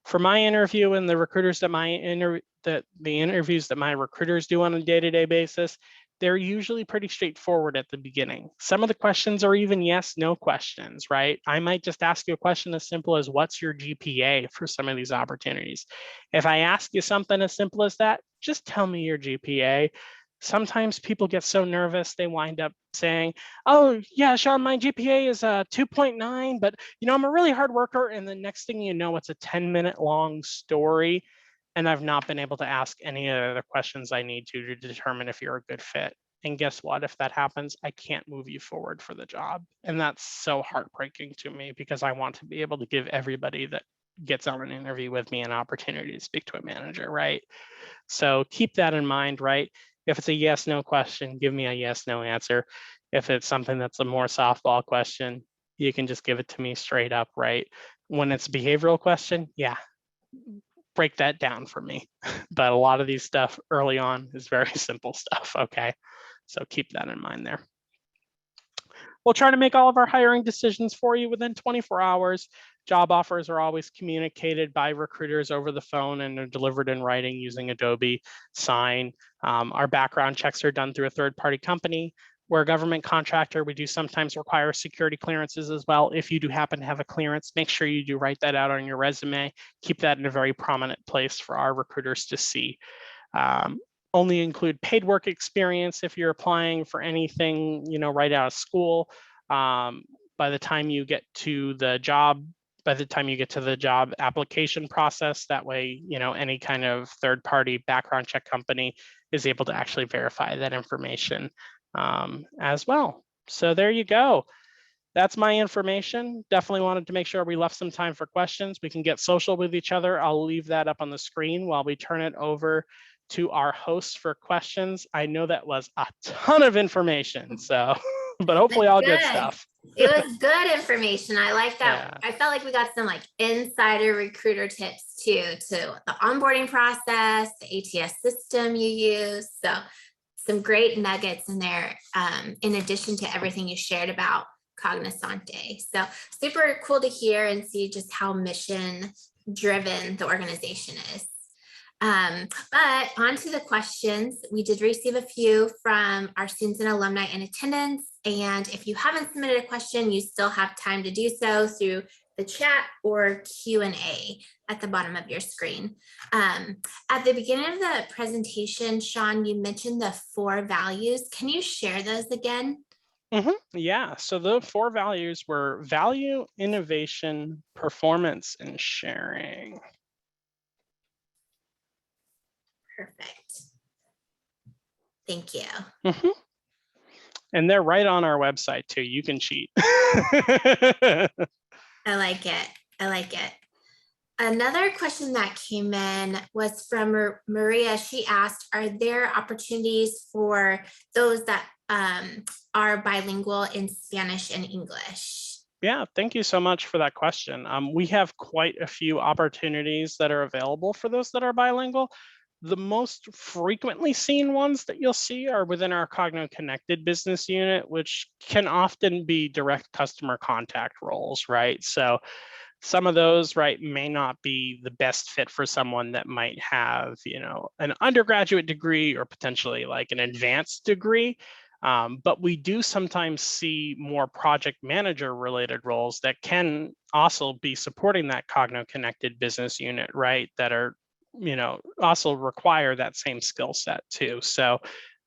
For my interview and the recruiters that the interviews that my recruiters do on a day-to-day basis, they're usually pretty straightforward at the beginning. Some of the questions are even yes, no questions, right? I might just ask you a question as simple as what's your GPA for some of these opportunities. If I ask you something as simple as that, just tell me your GPA. Sometimes people get so nervous, they wind up saying, oh yeah, Sean, my GPA is 2.9, but I'm a really hard worker. And the next thing you know, it's a 10-minute long story. And I've not been able to ask any of the questions I need to determine if you're a good fit. And guess what? If that happens, I can't move you forward for the job. And that's so heartbreaking to me because I want to be able to give everybody that gets on an interview with me an opportunity to speak to a manager, right? So keep that in mind, right? If it's a yes, no question, give me a yes, no answer. If it's something that's a more softball question, you can just give it to me straight up, right? When it's a behavioral question, yeah, break that down for me. But a lot of these stuff early on is very simple stuff, okay? So keep that in mind there. We'll try to make all of our hiring decisions for you within 24 hours. Job offers are always communicated by recruiters over the phone and are delivered in writing using Adobe Sign. Our background checks are done through a third-party company. We're a government contractor. We do sometimes require security clearances as well. If you do happen to have a clearance, make sure you do write that out on your resume. Keep that in a very prominent place for our recruiters to see. Only include paid work experience if you're applying for anything, right out of school. By the time you get to the job application process, that way, any kind of third-party background check company is able to actually verify that information as well. So there you go. That's my information. Definitely wanted to make sure we left some time for questions. We can get social with each other. I'll leave that up on the screen while we turn it over to our hosts for questions. I know that was a ton of information, so, but hopefully all good stuff. It was good information. I like that. Yeah. I felt like we got some like insider recruiter tips too, to the onboarding process, the ATS system you use. So some great nuggets in there, in addition to everything you shared about Cognosante. So super cool to hear and see just how mission driven the organization is. But on to the questions. We did receive a few from our students and alumni in attendance. And if you haven't submitted a question, you still have time to do so through the chat or Q&A at the bottom of your screen. At the beginning of the presentation, Sean, you mentioned the 4 values. Can you share those again? Yeah, so the 4 values were value, innovation, performance, and sharing. Perfect. Thank you. And they're right on our website too. You can cheat. I like it. I like it. Another question that came in was from Maria. She asked, are there opportunities for those that are bilingual in Spanish and English? Yeah, thank you so much for that question. We have quite a few opportunities that are available for those that are bilingual. The most frequently seen ones that you'll see are within our Cogno Connected business unit, which can often be direct customer contact roles, right? So some of those, right, may not be the best fit for someone that might have, an undergraduate degree or potentially like an advanced degree. But we do sometimes see more project manager related roles that can also be supporting that Cogno Connected business unit, right, that are, also require that same skill set too. So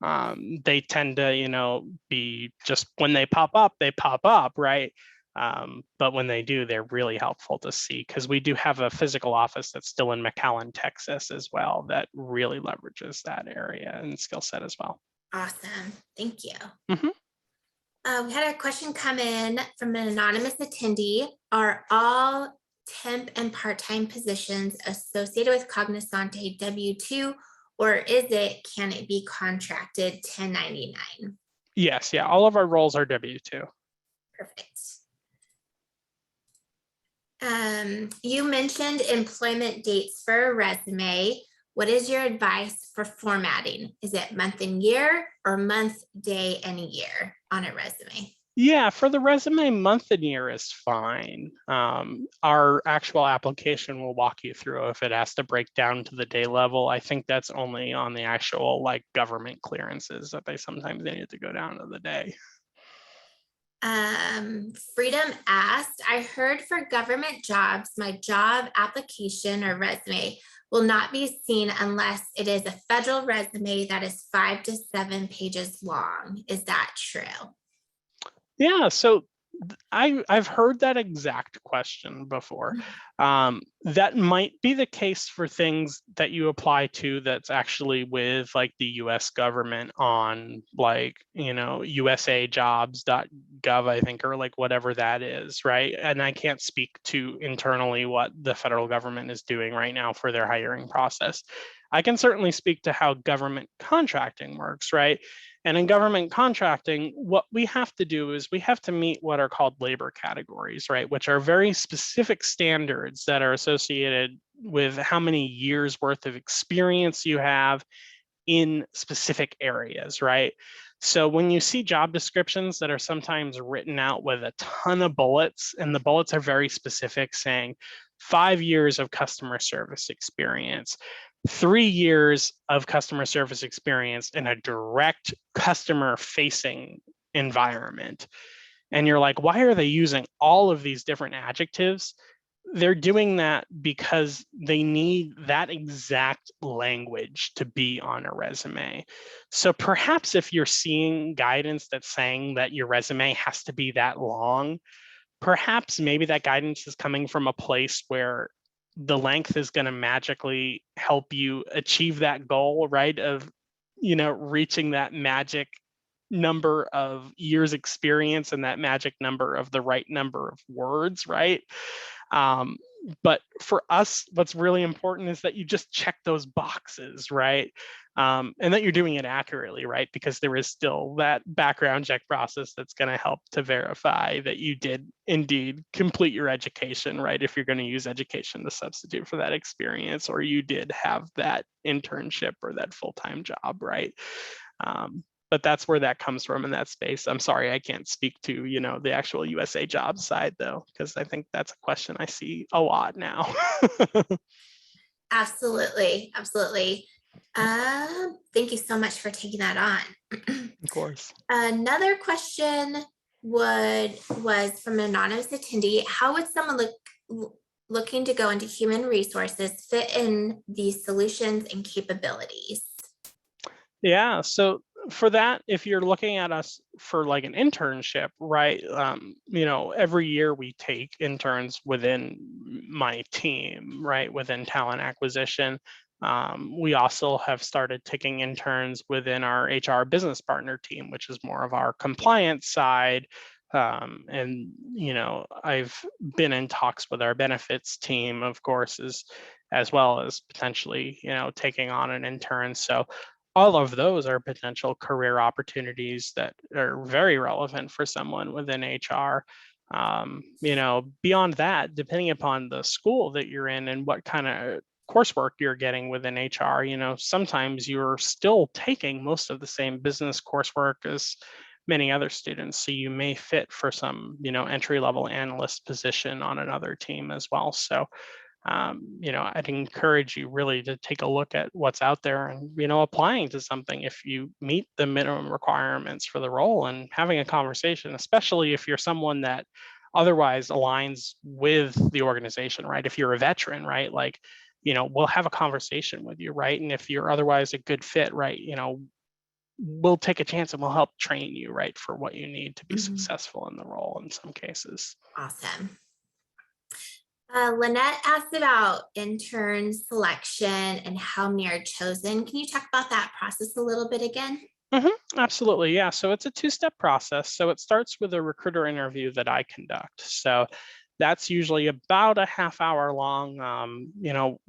they tend to, be just when they pop up, right? But when they do, they're really helpful to see, because we do have a physical office that's still in McAllen, Texas as well, that really leverages that area and skill set as well. Awesome. Thank you. Mhm. We had a question come in from an anonymous attendee. Are all temp and part-time positions associated with Cognosante W-2, or can it be contracted 1099? Yes, yeah, all of our roles are W-2. Perfect. You mentioned employment dates for a resume. What is your advice for formatting? Is it month and year, or month, day, and year on a resume? Yeah, for the resume, month and year is fine. Our actual application will walk you through if it has to break down to the day level. I think that's only on the actual like government clearances that they sometimes need to go down to the day. Freedom asked, I heard for government jobs, my job application or resume will not be seen unless it is a federal resume that is 5 to 7 pages long. Is that true? Yeah, so I've heard that exact question before. That might be the case for things that you apply to that's actually with like the US government on like, usajobs.gov, I think, or like whatever that is, right? And I can't speak to internally what the federal government is doing right now for their hiring process. I can certainly speak to how government contracting works, right? And in government contracting, what we have to do is we have to meet what are called labor categories, right? Which are very specific standards that are associated with how many years worth of experience you have in specific areas, right? So when you see job descriptions that are sometimes written out with a ton of bullets, and the bullets are very specific, saying 5 years of customer service experience, 3 years of customer service experience in a direct customer facing environment. And you're like, why are they using all of these different adjectives? They're doing that because they need that exact language to be on a resume. So perhaps if you're seeing guidance that's saying that your resume has to be that long, perhaps maybe that guidance is coming from a place where the length is going to magically help you achieve that goal, right? Of, reaching that magic number of years experience and that magic number of the right number of words, right? Um, but for us, what's really important is that you just check those boxes, right? And that you're doing it accurately, right? Because there is still that background check process that's going to help to verify that you did indeed complete your education, right? If you're going to use education to substitute for that experience, or you did have that internship or that full-time job, right? But that's where that comes from in that space. I'm sorry, I can't speak to, the actual USA jobs side though, because I think that's a question I see a lot now. Absolutely. Absolutely. Thank you so much for taking that on. Of course. Another question was from an anonymous attendee. How would someone looking to go into human resources fit in these solutions and capabilities? Yeah, so for that, if you're looking at us for like an internship, right? Every year we take interns within my team, right? Within talent acquisition. We also have started taking interns within our HR business partner team, which is more of our compliance side. And I've been in talks with our benefits team, of course, as well as potentially, taking on an intern. So all of those are potential career opportunities that are very relevant for someone within HR. Beyond that, depending upon the school that you're in and what kind of coursework you're getting within HR, sometimes you're still taking most of the same business coursework as many other students. So you may fit for some, entry-level analyst position on another team as well. So I'd encourage you really to take a look at what's out there and, applying to something if you meet the minimum requirements for the role and having a conversation, especially if you're someone that otherwise aligns with the organization, right? If you're a veteran, right? Like, we'll have a conversation with you, right? And if you're otherwise a good fit, right? we'll take a chance and we'll help train you, right, for what you need to be Mhm. successful in the role in some cases. Awesome. Lynette asked about intern selection and how many are chosen. Can you talk about that process a little bit again? Absolutely, yeah. So it's a two-step process. So it starts with a recruiter interview that I conduct. So that's usually about a half hour long.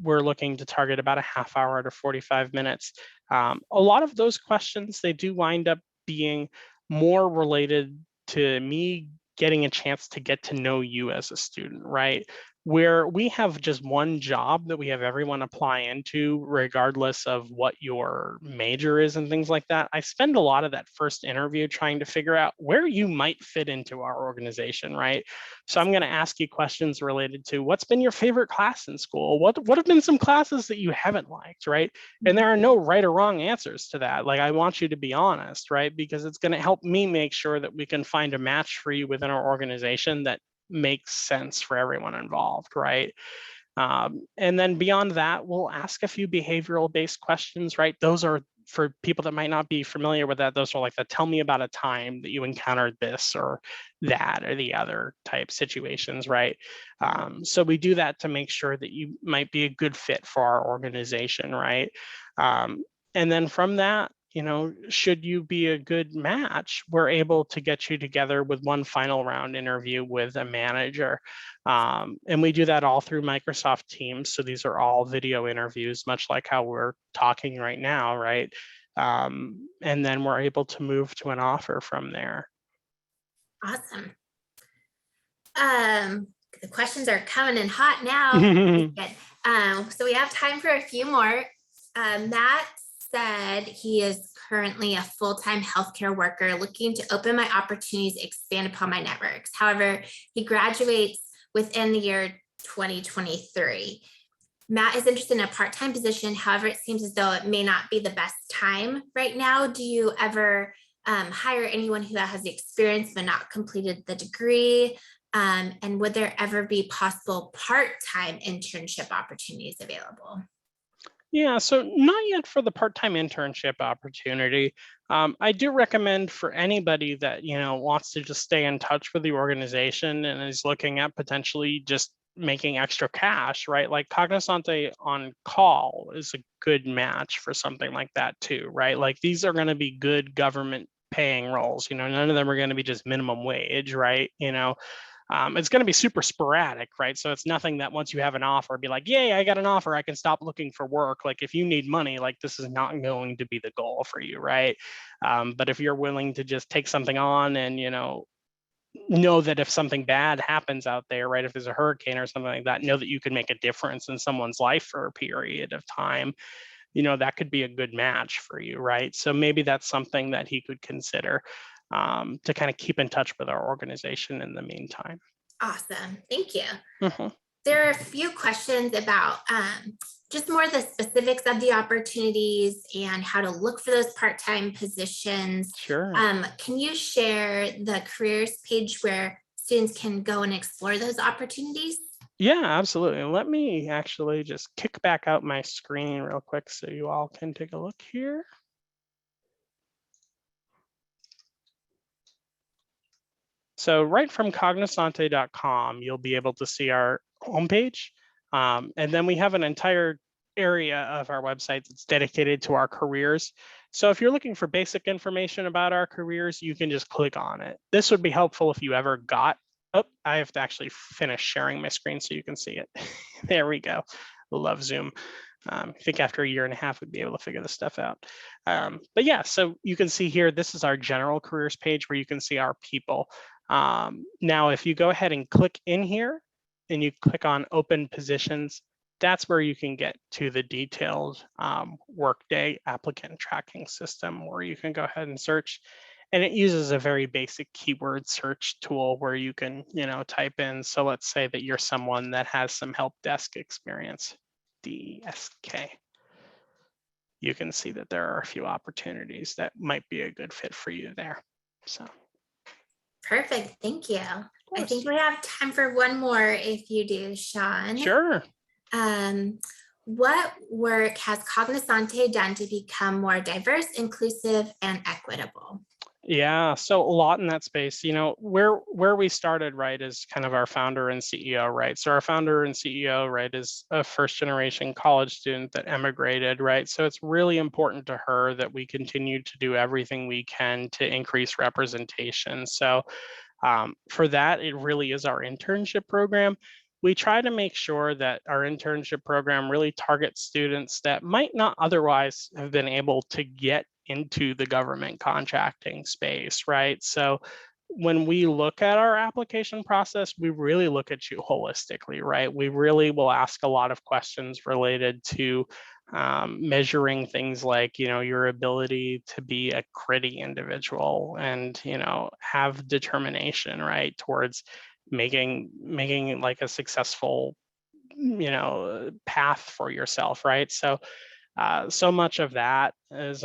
We're looking to target about a half hour to 45 minutes. A lot of those questions, they do wind up being more related to me getting a chance to get to know you as a student, right? Where we have just one job that we have everyone apply into, regardless of what your major is and things like that. I spend a lot of that first interview trying to figure out where you might fit into our organization, right? So I'm going to ask you questions related to what's been your favorite class in school? What have been some classes that you haven't liked, right? And there are no right or wrong answers to that. Like, I want you to be honest, right? Because it's going to help me make sure that we can find a match for you within our organization that makes sense for everyone involved, right? And then beyond that, we'll ask a few behavioral based questions, right? Those are, for people that might not be familiar with that, those are like the tell me about a time that you encountered this or that or the other type situations, right? So we do that to make sure that you might be a good fit for our organization, right? And then from that, should you be a good match, we're able to get you together with one final round interview with a manager. And we do that all through Microsoft Teams. So these are all video interviews, much like how we're talking right now, right? And then we're able to move to an offer from there. Awesome. The questions are coming in hot now. So we have time for a few more. Matt said he is currently a full-time healthcare worker looking to open my opportunities, expand upon my networks. However, he graduates within the year 2023. Matt is interested in a part-time position. However, it seems as though it may not be the best time right now. Do you ever hire anyone who has the experience but not completed the degree? And would there ever be possible part-time internship opportunities available? Yeah, so not yet for the part-time internship opportunity. I do recommend for anybody that wants to just stay in touch with the organization and is looking at potentially just making extra cash, right? Like Cognosante on call is a good match for something like that too, right? Like, these are going to be good government paying roles. None of them are going to be just minimum wage, right? It's going to be super sporadic, right? So it's nothing that once you have an offer, be like, yay, I got an offer, I can stop looking for work. Like, if you need money, like, this is not going to be the goal for you, right? But if you're willing to just take something on and, know that if something bad happens out there, right, if there's a hurricane or something like that, know that you can make a difference in someone's life for a period of time, that could be a good match for you, right? So maybe that's something that he could consider, to kind of keep in touch with our organization in the meantime. Awesome. Thank you. Mhm. There are a few questions about just more the specifics of the opportunities and how to look for those part-time positions. Sure. Can you share the careers page where students can go and explore those opportunities? Yeah, absolutely. Let me actually just kick back out my screen real quick so you all can take a look here. So right from cognosante.com, you'll be able to see our homepage. And then we have an entire area of our website that's dedicated to our careers. So if you're looking for basic information about our careers, you can just click on it. This would be helpful if you ever got, oh, I have to actually finish sharing my screen so you can see it. There we go. Love Zoom. I think after a year and a half, we'd be able to figure this stuff out. But yeah, so you can see here, this is our general careers page where you can see our people. Now, if you go ahead and click in here and you click on open positions, that's where you can get to the detailed Workday applicant tracking system where you can go ahead and search. And it uses a very basic keyword search tool where you can, type in. So let's say that you're someone that has some help desk experience, DSK. You can see that there are a few opportunities that might be a good fit for you there. So. Perfect. Thank you. I think we have time for one more if you do, Sean. Sure. what work has Cognosante done to become more diverse, inclusive, and equitable? Yeah, so a lot in that space. Where we started, right, is kind of our founder and CEO, right? So our founder and CEO, right, is a first generation college student that emigrated, right? So it's really important to her that we continue to do everything we can to increase representation. So for that, it really is our internship program. We try to make sure that our internship program really targets students that might not otherwise have been able to get into the government contracting space, right? So when we look at our application process, we really look at you holistically, right? We really will ask a lot of questions related to measuring things like, your ability to be a gritty individual and, have determination, right, towards making like a successful, path for yourself, right? So much of that is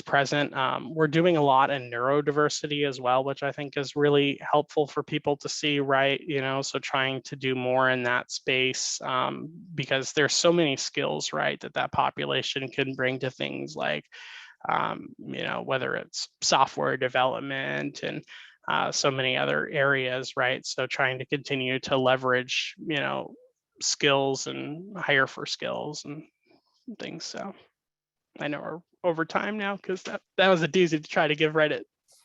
present. We're doing a lot in neurodiversity as well, which I think is really helpful for people to see, right? So trying to do more in that space, because there's so many skills, right, that population can bring to things like, whether it's software development and so many other areas, right? So trying to continue to leverage, skills and hire for skills and things. So I know we're over time now because that was a doozy to try to give right at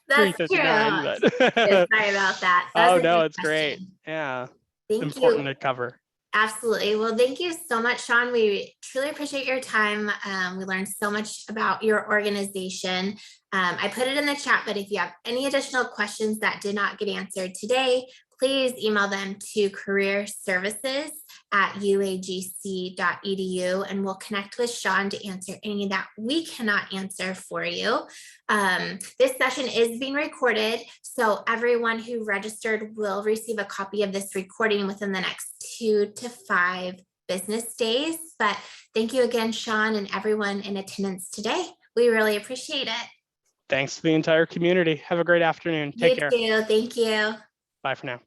That's true. 3:59, Yeah, but sorry about that. That oh was a no, good it's great. question. Yeah, Thank you. important to cover. Absolutely. Well, thank you so much, Sean. We truly appreciate your time. We learned so much about your organization. I put it in the chat, but if you have any additional questions that did not get answered today, please email them to careerservices@uagc.edu, and we'll connect with Sean to answer any that we cannot answer for you. This session is being recorded, so everyone who registered will receive a copy of this recording within the next 2 to 5 business days. But thank you again, Sean, and everyone in attendance today. We really appreciate it. Thanks to the entire community. Have a great afternoon. Take care. You too. Thank you. Bye for now.